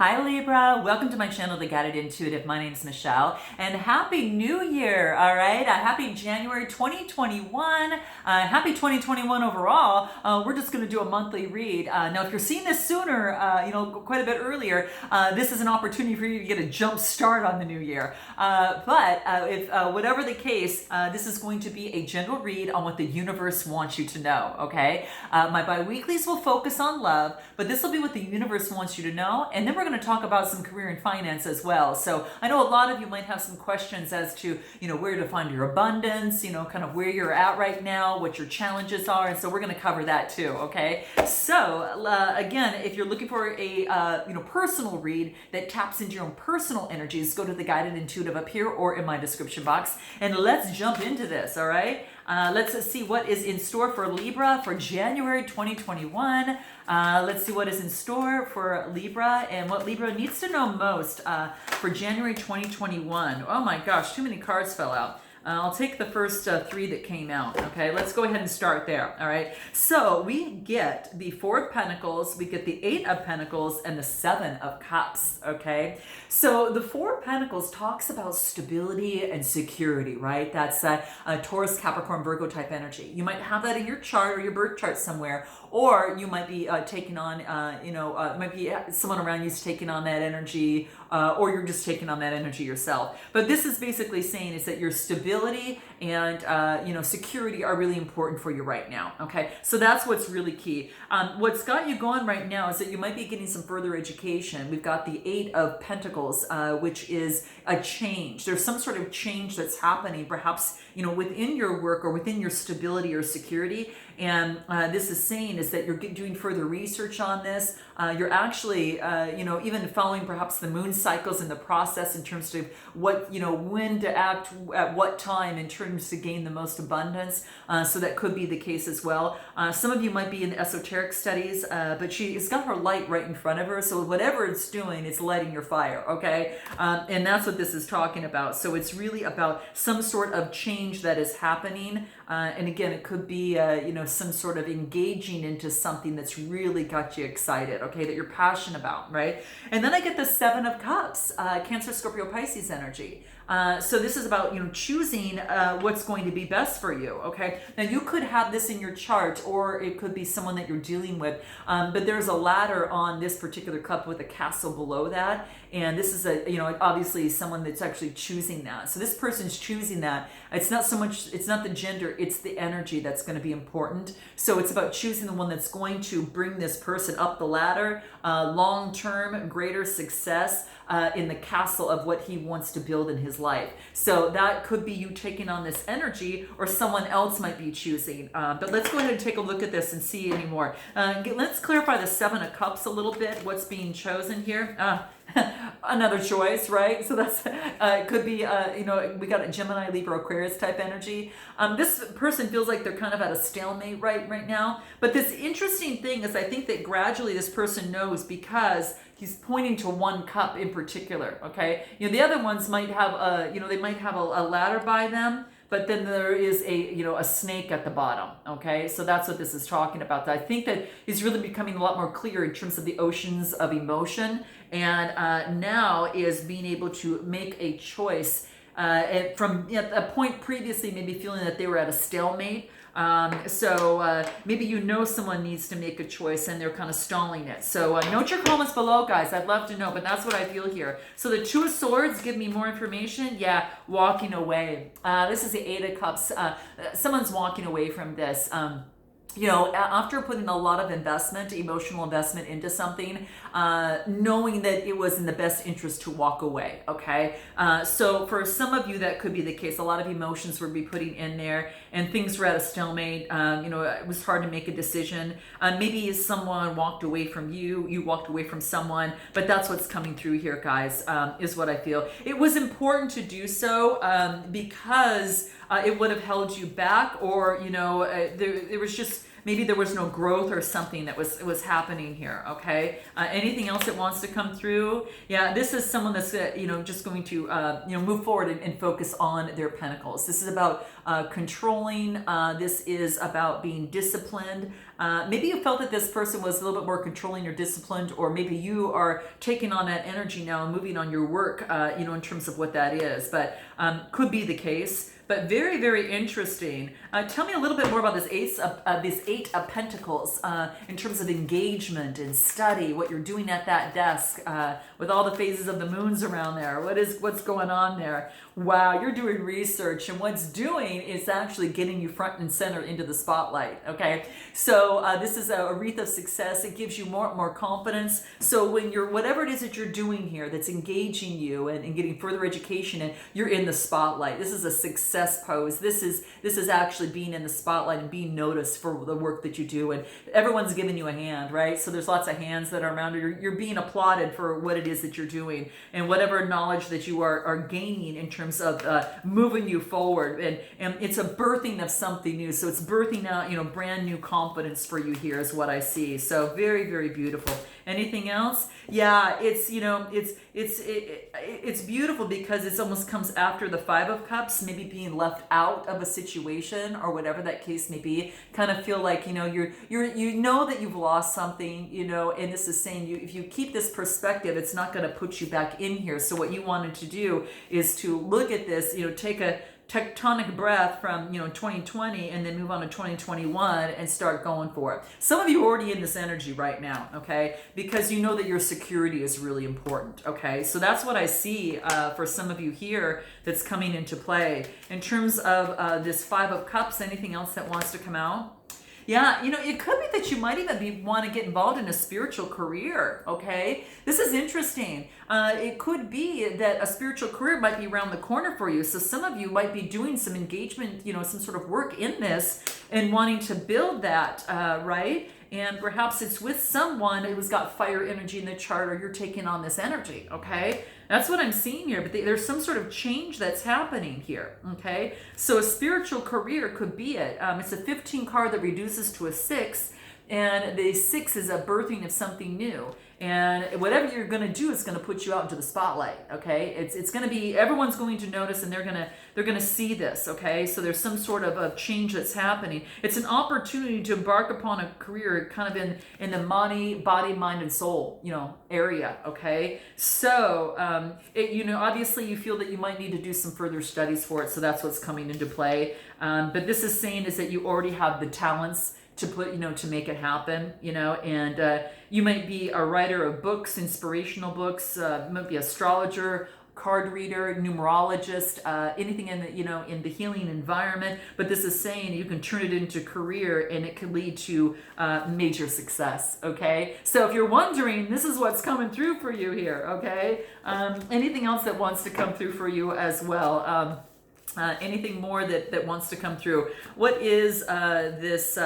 Hi Libra, welcome to my channel, The Guided Intuitive. My name's Michelle, and Happy New Year, all right? Happy January 2021. Happy 2021 overall. We're just going to do a monthly read. Now, if you're seeing this sooner, quite a bit earlier, this is an opportunity for you to get a jump start on the new year. But if whatever the case, this is going to be a general read on what the universe wants you to know, okay? My bi-weeklies will focus on love, but this will be what the universe wants you to know, and then we're going to talk about some career and finance as well. So I know a lot of you might have some questions as to, where to find your abundance, kind of where you're at right now, what your challenges are, and so we're going to cover that too, okay? So again, if you're looking for a personal read that taps into your own personal energies, go to the Guided Intuitive up here or in my description box, and let's jump into this, all right? Let's see what is in store for Libra for January 2021. Let's see what is in store for Libra and what Libra needs to know most for January 2021. Oh my gosh, too many cards fell out. I'll take the first three that came out. Okay, let's go ahead and start there. All right, so we get the Four of Pentacles, we get the Eight of Pentacles, and the Seven of Cups. Okay, so the Four of Pentacles talks about stability and security, right? That's a Taurus, Capricorn, Virgo type energy. You might have that in your chart or your birth chart somewhere, or you might be taking on, might be someone around you's taking on that energy, or you're just taking on that energy yourself. But this is basically saying is that your stability and security are really important for you right now. Okay, so that's what's really key. What's got you going right now is that you might be getting some further education. We've got the Eight of Pentacles, which is a change. There's some sort of change that's happening, perhaps within your work or within your stability or security. And this is saying is that you're doing further research on this. You're actually, even following perhaps the moon cycles in the process in terms of what, when to act at what time in terms to gain the most abundance. So that could be the case as well. Some of you might be in esoteric studies, but she's got her light right in front of her. So whatever it's doing, it's lighting your fire, okay? And that's what this is talking about. So it's really about some sort of change that is happening. And again, it could be, some sort of engaging into something that's really got you excited, okay, that you're passionate about, right? And then I get the Seven of Cups, Cancer, Scorpio, Pisces energy. So this is about, choosing what's going to be best for you, okay? Now, you could have this in your chart, or it could be someone that you're dealing with, but there's a ladder on this particular cup with a castle below that, and this is obviously someone that's actually choosing that. So this person's choosing that. It's not the gender, it's the energy that's going to be important. So it's about choosing the one that's going to bring this person up the ladder, long-term, greater success in the castle of what he wants to build in his life. So that could be you taking on this energy, or someone else might be choosing. But let's go ahead and take a look at this and see any more. Let's clarify the Seven of Cups a little bit. What's being chosen here? Another choice, right? So that's it could be we got a Gemini, Libra, Aquarius type energy. This person feels like they're kind of at a stalemate right now. But this interesting thing is, I think that gradually this person knows, because he's pointing to one cup in particular. Okay, the other ones might have they might have a ladder by them, but then there is a snake at the bottom. Okay, so that's what this is talking about. I think that he's really becoming a lot more clear in terms of the oceans of emotion, and now is being able to make a choice from a point previously maybe feeling that they were at a stalemate. So maybe someone needs to make a choice and they're kind of stalling it. So note your comments below, guys. I'd love to know, but that's what I feel here. So the Two of Swords give me more information. Yeah, walking away. This is the Eight of Cups. Someone's walking away from this. After putting a lot of emotional investment into something, knowing that it was in the best interest to walk away, okay? So for some of you, that could be the case. A lot of emotions would be putting in there, and things were at a stalemate. It was hard to make a decision. Maybe someone walked away from you, you walked away from someone, but that's what's coming through here, guys, is what I feel. It was important to do so because it would have held you back, or, there was just maybe there was no growth or something that was happening here. Okay, anything else that wants to come through? Yeah, this is someone that's just going to move forward and focus on their pentacles. This is about controlling. This is about being disciplined. Maybe you felt that this person was a little bit more controlling or disciplined, or maybe you are taking on that energy now and moving on your work, in terms of what that is. But could be the case. But very, very interesting. Tell me a little bit more about this Eight of Pentacles in terms of engagement and study, what you're doing at that desk with all the phases of the moons around there. What's going on there? Wow, you're doing research, and what's doing is actually getting you front and center into the spotlight. Okay, so this is a wreath of success. It gives you more confidence. So when you're whatever it is that you're doing here that's engaging you and getting further education, and you're in the spotlight. This is a success pose. This is actually being in the spotlight and being noticed for the work that you do, and everyone's giving you a hand, right? So there's lots of hands that are around you. You're being applauded for what it is that you're doing and whatever knowledge that you are gaining in terms of moving you forward, and it's a birthing of something new. So it's birthing out brand new confidence for you here is what I see. So very, very beautiful. Anything else? Yeah, it's beautiful because it almost comes after the Five of Cups, maybe being left out of a situation or whatever that case may be. Kind of feel like you know that you've lost something, and this is saying if you keep this perspective, it's not going to put you back in here. So what you wanted to do is to look at this, take a tectonic breath from 2020 and then move on to 2021 and start going for it. Some of you are already in this energy right now, okay, because you know that your security is really important. Okay, so that's what I see for some of you here that's coming into play in terms of this Five of Cups. Anything else that wants to come out? Yeah, it could be that you might even want to get involved in a spiritual career, okay? This is interesting. It could be that a spiritual career might be around the corner for you. So some of you might be doing some engagement, some sort of work in this and wanting to build that, right? And perhaps it's with someone who's got fire energy in the chart, or you're taking on this energy, okay? That's what I'm seeing here, but there's some sort of change that's happening here, okay? So a spiritual career could be it. It's a 15 card that reduces to a 6, and the 6 is a birthing of something new. And whatever you're going to do is going to put you out into the spotlight, okay? It's going to be, everyone's going to notice, and they're going to see this, okay? So there's some sort of a change that's happening. It's an opportunity to embark upon a career kind of in the body, mind, and soul, area, okay? So, obviously you feel that you might need to do some further studies for it, so that's what's coming into play. But this is saying is that you already have the talents to put, to make it happen, and you might be a writer of books, inspirational books, might be astrologer, card reader, numerologist, anything in the, in the healing environment. But this is saying you can turn it into career, and it can lead to major success. Okay. So if you're wondering, this is what's coming through for you here. Okay. Anything else that wants to come through for you as well? Anything more that wants to come through? What is this?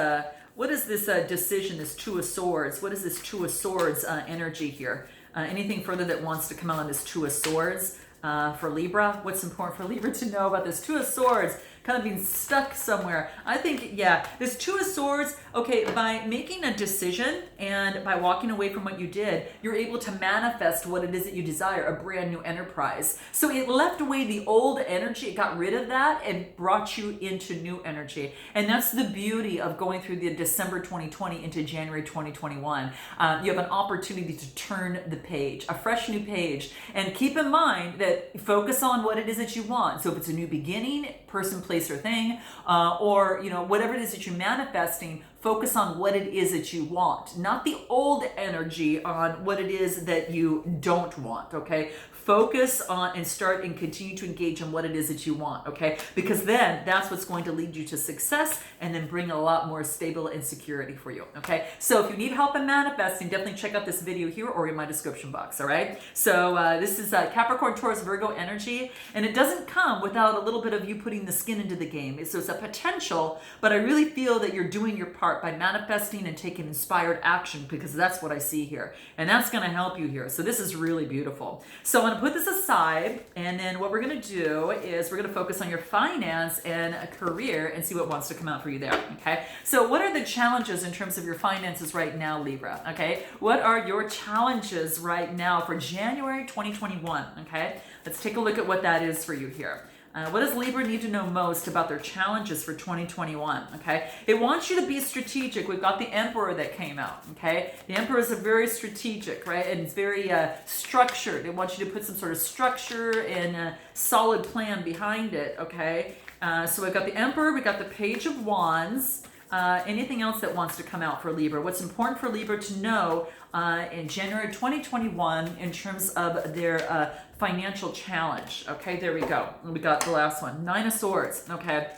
What is this decision, this Two of Swords? What is this Two of Swords energy here? Anything further that wants to come out on this Two of Swords for Libra? What's important for Libra to know about this Two of Swords? Kind of being stuck somewhere. I think, yeah, this Two of Swords, okay, by making a decision and by walking away from what you did, you're able to manifest what it is that you desire, a brand new enterprise. So it left away the old energy, it got rid of that and brought you into new energy. And that's the beauty of going through the December 2020 into January 2021. You have an opportunity to turn the page, a fresh new page. And keep in mind that focus on what it is that you want. So if it's a new beginning, person, place, or thing, or whatever it is that you're manifesting, focus on what it is that you want, not the old energy on what it is that you don't want. Okay, focus on and start and continue to engage in what it is that you want. Okay, because then that's what's going to lead you to success and then bring a lot more stable and security for you. Okay, so if you need help in manifesting, definitely check out this video here or in my description box. All right, so this is Capricorn, Taurus, Virgo energy, and it doesn't come without a little bit of you putting the skin into the game. So it's a potential, but I really feel that you're doing your part heart by manifesting and taking inspired action, because that's what I see here. And that's going to help you here. So this is really beautiful. So I'm going to put this aside, and then what we're going to do is we're going to focus on your finance and a career and see what wants to come out for you there. Okay. So what are the challenges in terms of your finances right now, Libra? Okay. What are your challenges right now for January 2021? Okay. Let's take a look at what that is for you here. What does Libra need to know most about their challenges for 2021? Okay, it wants you to be strategic. We've got the Emperor that came out. Okay, the Emperor is a very strategic, right, and it's very structured. It wants you to put some sort of structure and a solid plan behind it. Okay, so we've got the Emperor, we got the Page of Wands. Anything else that wants to come out for Libra? What's important for Libra to know in January 2021 in terms of their financial challenge? Okay, there we go. We got the last one, Nine of Swords. Okay,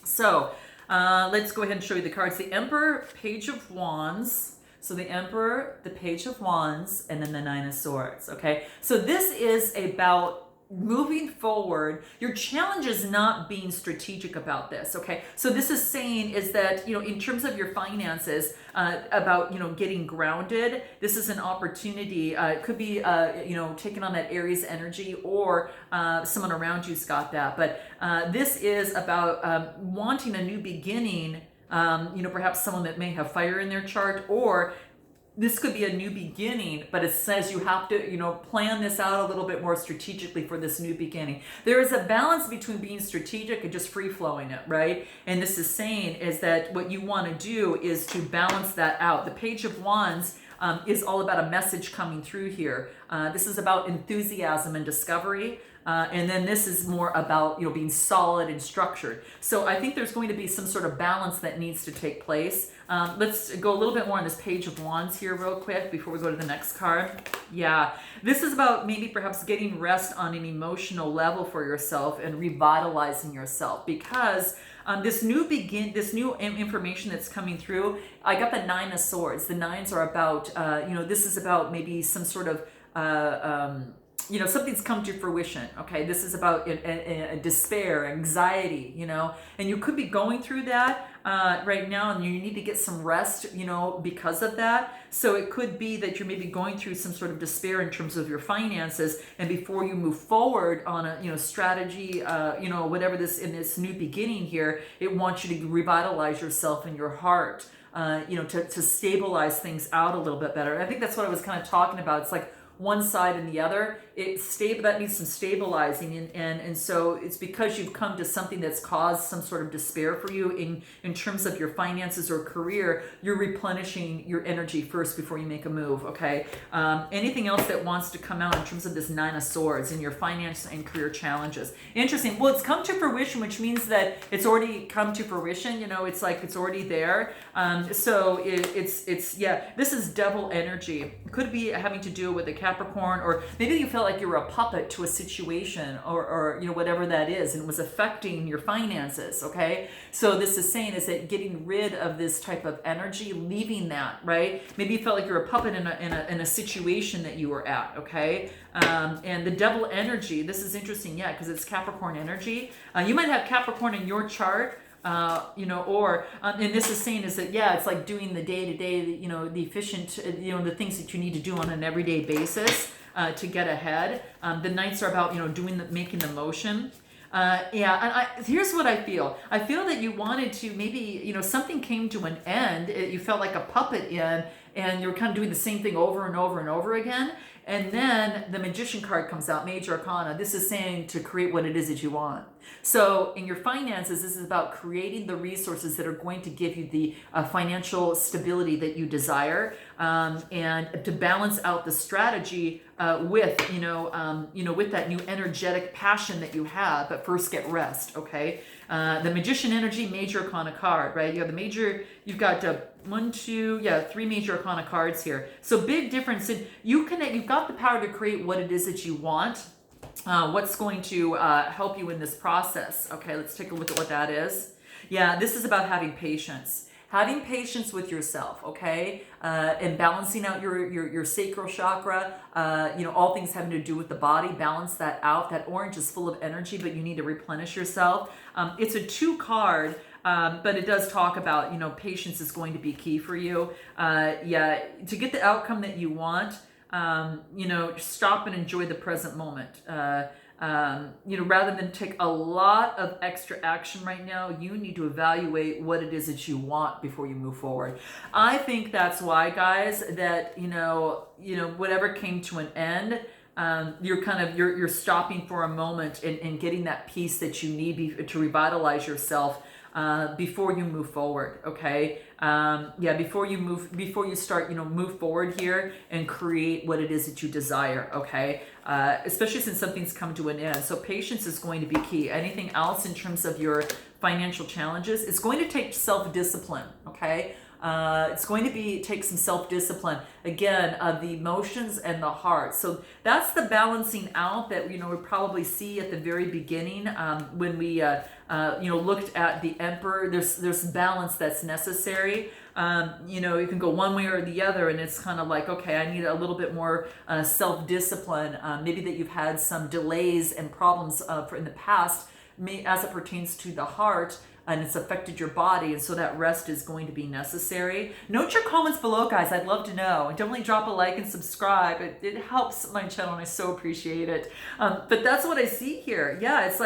so let's go ahead and show you the cards. The Emperor, Page of Wands. So the Emperor, the Page of Wands, and then the Nine of Swords. Okay, so this is about moving forward. Your challenge is not being strategic about this. Okay, so this is saying is that, you know, in terms of your finances, about, you know, getting grounded, this is an opportunity. It could be you know, taking on that Aries energy, or someone around you's got that, but this is about wanting a new beginning. You know, perhaps someone that may have fire in their chart, or this could be a new beginning, but it says you have to, you know, plan this out a little bit more strategically for this new beginning. There is a balance between being strategic and just free flowing it, right? And this is saying is that what you want to do is to balance that out. The Page of Wands is all about a message coming through here. This is about enthusiasm and discovery. And then this is more about, you know, being solid and structured. So I think there's going to be some sort of balance that needs to take place. Let's go a little bit more on this Page of Wands here real quick before we go to the next card. Yeah, this is about maybe perhaps getting rest on an emotional level for yourself and revitalizing yourself, because this new information that's coming through. I got the Nine of Swords. The nines are about, you know, this is about maybe some sort of you know, something's come to fruition. Okay, this is about despair, anxiety, you know, and you could be going through that right now, and you need to get some rest, you know, because of that. So it could be that you're maybe going through some sort of despair in terms of your finances, and before you move forward on a, you know, strategy, you know, whatever this in this new beginning here, it wants you to revitalize yourself and your heart, you know, to stabilize things out a little bit better. I think that's what I was kind of talking about. It's like one side and the other, that needs some stabilizing, and so it's because you've come to something that's caused some sort of despair for you in terms of your finances or career. You're replenishing your energy first before you make a move. Okay, anything else that wants to come out in terms of this Nine of Swords in your finance and career challenges? Interesting. Well, it's come to fruition, which means that it's already come to fruition. You know, it's like it's already there. So it's yeah, this is double energy. Could be having to do with a Capricorn, or maybe you felt like you were a puppet to a situation, or you know, whatever that is, and it was affecting your finances. Okay, so this is saying is that getting rid of this type of energy, leaving that, right? Maybe you felt like you were a puppet in a situation that you were at. Okay, and the devil energy, this is interesting, yeah, because it's Capricorn energy. You might have Capricorn in your chart. You know, or and this is saying is that, yeah, it's like doing the day-to-day, you know, the efficient, you know, the things that you need to do on an everyday basis to get ahead. The nights are about, you know, making the motion. Yeah, and here's what I feel. I feel that you wanted to maybe, you know, something came to an end. You felt like a puppet in, and you're kind of doing the same thing over and over and over again. And then the Magician card comes out, Major Arcana. This is saying to create what it is that you want. So in your finances, this is about creating the resources that are going to give you the financial stability that you desire, and to balance out the strategy with, you know, with that new energetic passion that you have. But first, get rest. Okay. The Magician energy, Major Arcana card, right? You have the major. You've got 3 Major Arcana cards here. So big difference in you've got the power to create what it is that you want. What's going to help you in this process? Okay, let's take a look at what that is. Yeah, this is about having patience. Having patience with yourself, okay, and balancing out your sacral chakra. You know, all things having to do with the body. Balance that out. That orange is full of energy, but you need to replenish yourself. It's a 2 card. But it does talk about, you know, patience is going to be key for you. Yeah, to get the outcome that you want, you know, stop and enjoy the present moment. You know, rather than take a lot of extra action right now, you need to evaluate what it is that you want before you move forward. I think that's why, guys, that, you know, whatever came to an end, you're stopping for a moment and getting that peace that you need to revitalize yourself before you move forward. Okay. Yeah, before you start, you know, move forward here and create what it is that you desire. Okay. Especially since something's come to an end. So patience is going to be key. Anything else in terms of your financial challenges, it's going to take self-discipline. Okay. It's going to take some self-discipline, again, of the emotions and the heart. So that's the balancing out that, you know, we probably see at the very beginning when we, you know, looked at the emperor. There's balance that's necessary. You know, you can go one way or the other, and it's kind of like, okay, I need a little bit more self-discipline. Maybe that you've had some delays and problems in the past, as it pertains to the heart, and it's affected your body, and so that rest is going to be necessary. Note your comments below, guys. I'd love to know. And definitely drop a like and subscribe. It helps my channel, and I so appreciate it. But that's what I see here. Yeah, it's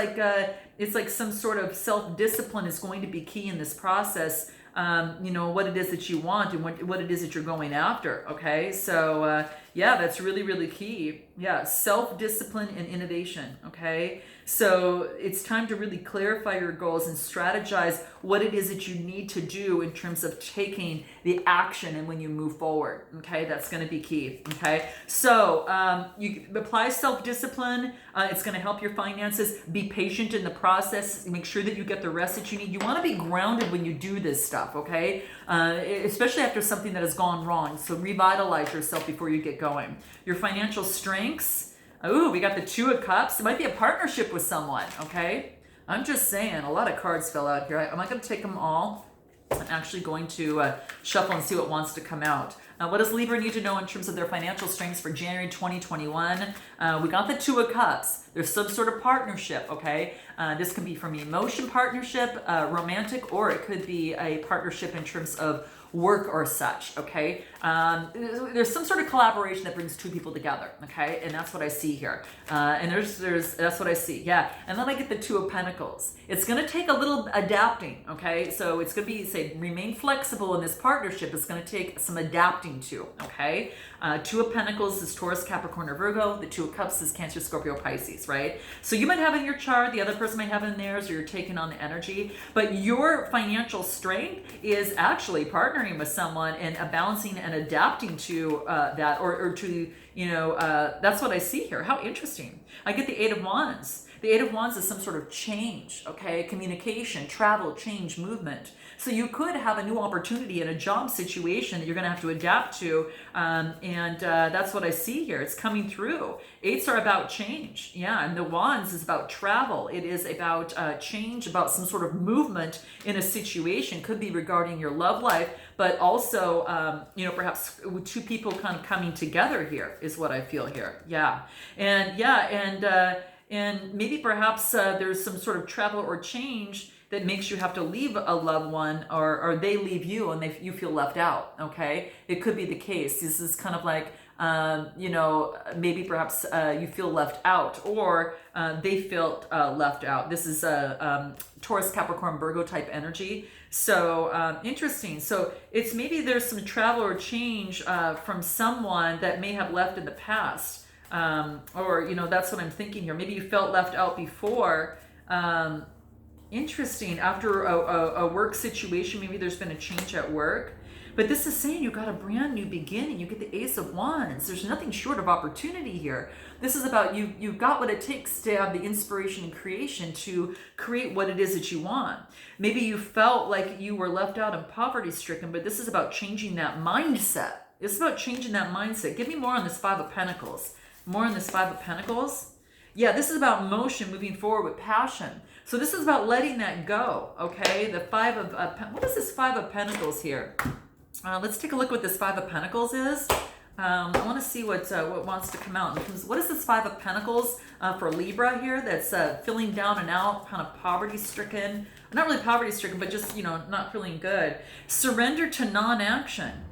like some sort of self-discipline is going to be key in this process. You know, what it is that you want and what it is that you're going after. Okay, so yeah, that's really, really key. Yeah, self-discipline and innovation. Okay, so it's time to really clarify your goals and strategize what it is that you need to do in terms of taking the action and when you move forward. Okay, that's going to be key. Okay, so you apply self-discipline. It's going to help your finances. Be patient in the process. Make sure that you get the rest that you need. You want to be grounded when you do this stuff. Okay, especially after something that has gone wrong. So revitalize yourself before you get going. Your financial strengths. Ooh, we got the Two of Cups. It might be a partnership with someone, okay? I'm just saying, a lot of cards fell out here. I'm not going to take them all. I'm actually going to shuffle and see what wants to come out. What does Libra need to know in terms of their financial strengths for January 2021? We got the Two of Cups. There's some sort of partnership, okay? This can be from emotion partnership, romantic, or it could be a partnership in terms of work or such, okay? There's some sort of collaboration that brings two people together, okay? And that's what I see here. And that's what I see, yeah. And then I get the Two of Pentacles. It's gonna take a little adapting, okay? So it's gonna be, say, remain flexible in this partnership. It's gonna take some adapting to, okay? Two of Pentacles is Taurus, Capricorn, or Virgo. The Two of Cups is Cancer, Scorpio, Pisces, right? So you might have in your chart, the other person might have in theirs, or you're taking on the energy, but your financial strength is actually partnering with someone and balancing and adapting to that, or to, you know, that's what I see here. How interesting. I get the Eight of Wands. The Eight of Wands is some sort of change, okay? Communication, travel, change, movement. So you could have a new opportunity in a job situation that you're going to have to adapt to, and that's what I see here. It's coming through. Eights are about change, yeah, and the Wands is about travel. It is about change, about some sort of movement in a situation. Could be regarding your love life, but also, you know, perhaps two people kind of coming together here is what I feel here, yeah, and maybe perhaps there's some sort of travel or change that makes you have to leave a loved one, or they leave you and you feel left out, okay? It could be the case. This is kind of like, you know, maybe perhaps you feel left out, or they felt left out. This is Taurus, Capricorn, Virgo type energy. So interesting. So it's maybe there's some travel or change from someone that may have left in the past. Or, you know, that's what I'm thinking here. Maybe you felt left out before. Interesting. After a work situation, maybe there's been a change at work. But this is saying you got a brand new beginning. You get the Ace of Wands. There's nothing short of opportunity here. This is about you've got what it takes to have the inspiration and creation to create what it is that you want. Maybe you felt like you were left out and poverty stricken, but this is about changing that mindset. It's about changing that mindset. Give me more on this Five of Pentacles. More on this Five of Pentacles. Yeah, this is about motion, moving forward with passion. So this is about letting that go, okay? The Five of, what is this Five of Pentacles here? Let's take a look what this Five of Pentacles is. I want to see what wants to come out. What is this Five of Pentacles for Libra here? That's feeling down and out, kind of poverty-stricken. Not really poverty-stricken, but just, not feeling good. Surrender to non-action.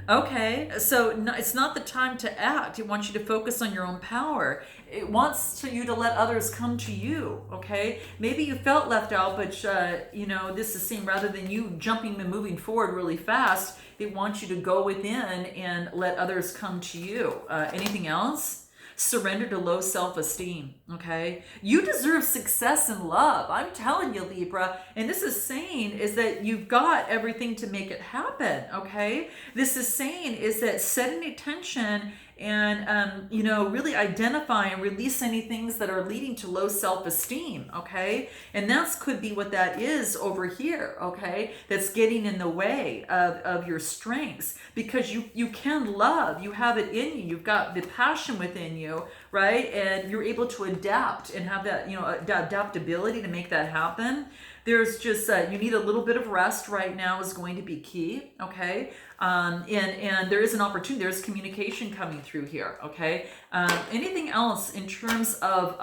Okay, so no, it's not the time to act. It wants you to focus on your own power. It wants you to let others come to you, okay? Maybe you felt left out, but, this is saying rather than you jumping and moving forward really fast, it wants you to go within and let others come to you. Anything else? Surrender to low self-esteem, okay? You deserve success and love. I'm telling you, Libra. And this is saying is that you've got everything to make it happen, okay? This is saying is that setting attention and, really identify and release any things that are leading to low self-esteem, okay? And that's could be what that is over here, okay? That's getting in the way of your strengths, because you can love, you have it in you, you've got the passion within you, right? And you're able to adapt and have that, adaptability to make that happen. There's just, you need a little bit of rest right now is going to be key, okay? And there is an opportunity, there's communication coming through here, okay? Anything else in terms of,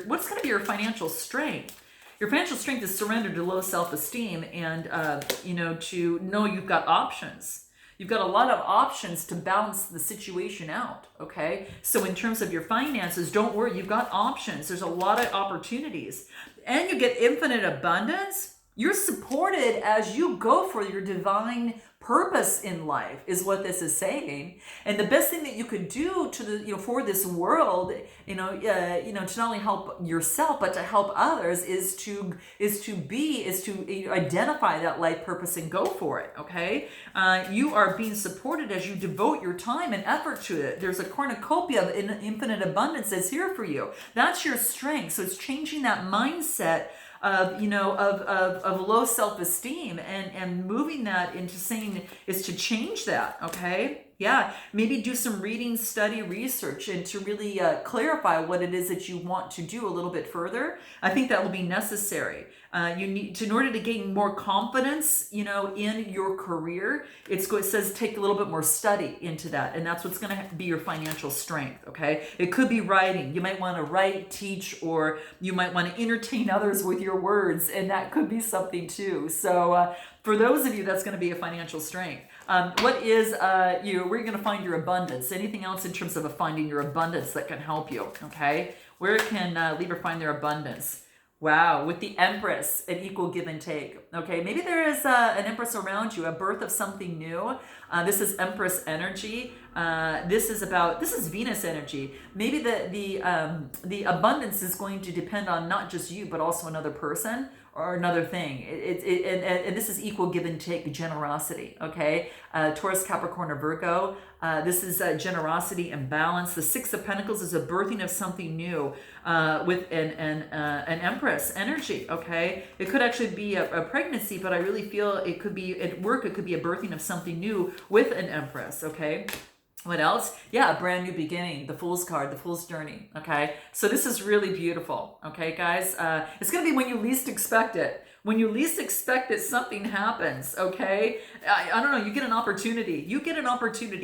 what's going to be your financial strength? Your financial strength is surrender to low self-esteem and, to know you've got options. You've got a lot of options to balance the situation out, okay? So in terms of your finances, don't worry, you've got options. There's a lot of opportunities. And you get infinite abundance. You're supported as you go for your divine purpose in life is what this is saying. And the best thing that you could do to the, for this world, to not only help yourself, but to help others is to identify that life purpose and go for it. Okay. You are being supported as you devote your time and effort to it. There's a cornucopia of infinite abundance that's here for you. That's your strength. So it's changing that mindset of low self-esteem and moving that into saying is to change that. Okay. Yeah. Maybe do some reading, study, research, and to really clarify what it is that you want to do a little bit further. I think that will be necessary. You need to, in order to gain more confidence, in your career, it says take a little bit more study into that. And that's what's going to be your financial strength. Okay. It could be writing. You might want to write, teach, or you might want to entertain others with your words. And that could be something too. So for those of you, that's going to be a financial strength. What is where you're going to find your abundance? Anything else in terms of finding your abundance that can help you? Okay. Where can Libra find their abundance? Wow, with the Empress, an equal give and take. Okay, maybe there is an Empress around you, a birth of something new. This is Empress energy. This is Venus energy. Maybe the abundance is going to depend on not just you, but also another person or another thing. And this is equal give and take, generosity. Okay, Taurus, Capricorn, or Virgo. This is generosity and balance. The Six of Pentacles is a birthing of something new with an Empress energy. Okay, it could actually be a pregnancy, but I really feel it could be at work. It could be a birthing of something new with an Empress. Okay. What else? Yeah, a brand new beginning. The Fool's card, the Fool's journey. Okay, so this is really beautiful. Okay, guys, it's gonna be when you least expect it. When you least expect it, something happens. Okay, I don't know. You get an opportunity.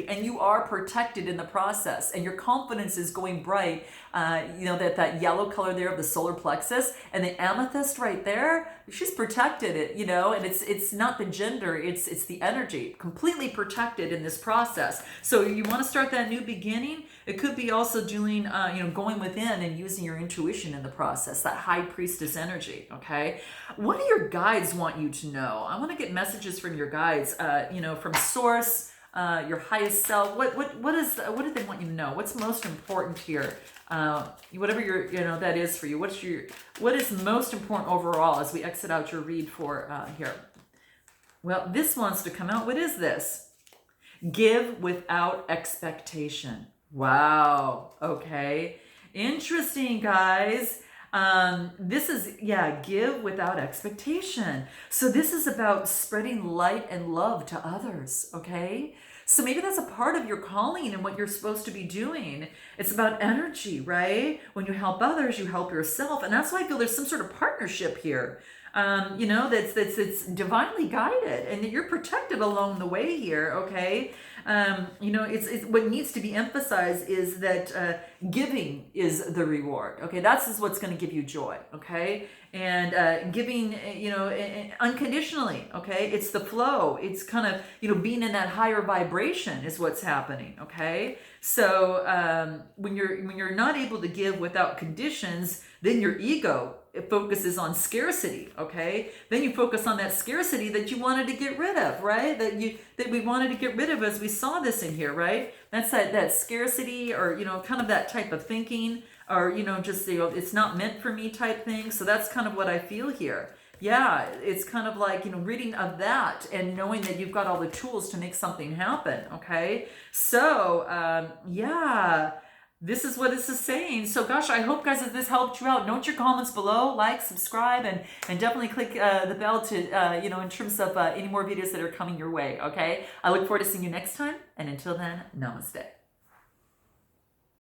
And you are protected in the process, and your confidence is going bright. That yellow color there of the solar plexus and the amethyst right there. She's protected it, and it's not the gender. It's the energy, completely protected in this process. So you want to start that new beginning. It could be also doing, going within and using your intuition in the process, that high priestess energy. Okay. What do your guides want you to know? I want to get messages from your guides, from source, your highest self. What do they want you to know? What's most important here? Whatever that is for you. What is most important overall as we exit out your read for here? Well, this wants to come out. What is this? Give without expectation. Wow. Okay. Interesting, guys. This is, give without expectation. So this is about spreading light and love to others. Okay. So maybe that's a part of your calling and what you're supposed to be doing. It's about energy, right? When you help others, you help yourself. And that's why I feel there's some sort of partnership here. you know, that's divinely guided, and that you're protected along the way here. Okay. You know, it's what needs to be emphasized is that giving is the reward. Okay, that's is what's going to give you joy. Okay, and giving, you know, unconditionally. Okay, it's the flow. It's kind of, you know, being in that higher vibration is what's happening. Okay, so when you're not able to give without conditions, then your ego, it focuses on scarcity. Okay, then you focus on that scarcity that you wanted to get rid of, right? That we wanted to get rid of, as we saw this in here, right? That's that scarcity, or, you know, kind of that type of thinking, or, you know, just, you know, it's not meant for me type thing. So that's kind of what I feel here. Yeah, it's kind of like, you know, reading of that and knowing that you've got all the tools to make something happen. Okay, so yeah, this is what this is saying. So gosh, I hope, guys, that this helped you out. Note your comments below, like, subscribe, and definitely click the bell to, you know, in terms of any more videos that are coming your way. Okay, I look forward to seeing you next time, and until then, namaste.